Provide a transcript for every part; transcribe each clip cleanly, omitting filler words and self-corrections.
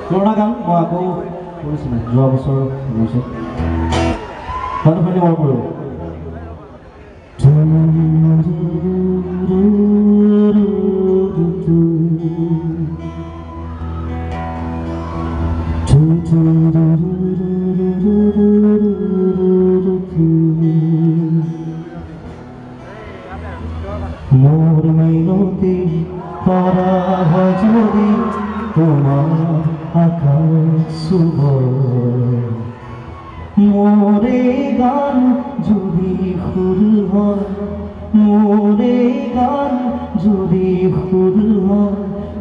পুৰণা গান মই আকৌ কৰিছিলোঁ যোৱা বছৰ গৈছে গানটো শুনি মন কৰোঁ মোর মিনতি করা যদি তোমার আকাশ মোরে গান যদি ফুল হয় মোরে গান যদি ফুল হয়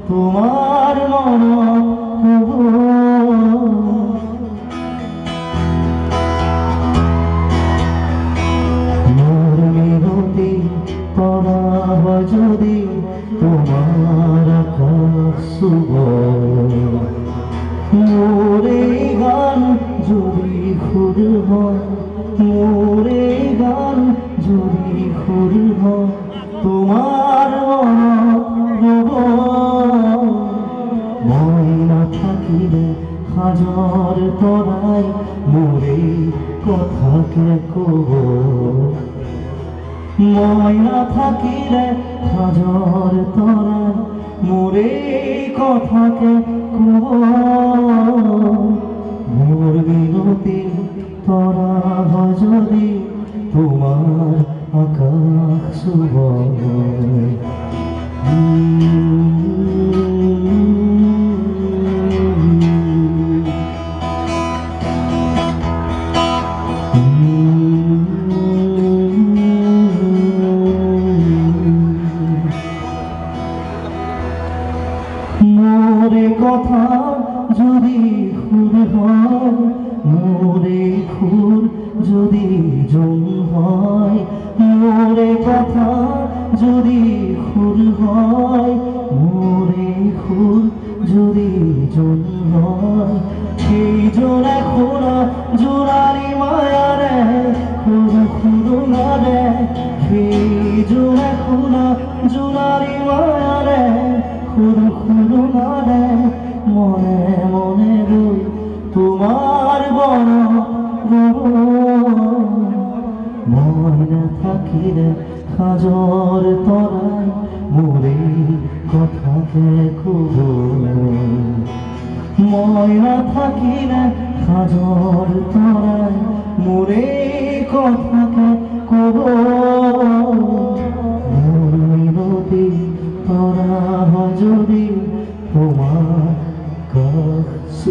তোমার মন মোর মিনতি করা যদি তোমার আকাশ মোরে গান যদি ফুল হয় মোরে গান যদি ফুল হয় তোমার ময়না থাকিলে হাজার তরাই মোরে কথাকে কব ময়না থাকিলে হাজার তরাই মোরে কথাকে কব মোর বিনতি তরা যদি তোমার আকাশ মোরে কথা যদি খুর হয় মোরে খুর যদি জন হয় মোরে কথা যদি খুর হয় মোরে খুর যদি জন হয় সেই জন এখন জোড়ারি মায়া রে খুর খুর না রে সেই জন এখন জোড়ারি মায়া রে খুর খুর না রে মনে মনে রই তোমার বড় ময়না থাকিলে হাজার তরাই মোরে কথাকে কব ময়না থাকিলে হাজার তরাই মোরে কথাকে কব মোর মিনতি তরা যদি তোমার কাছে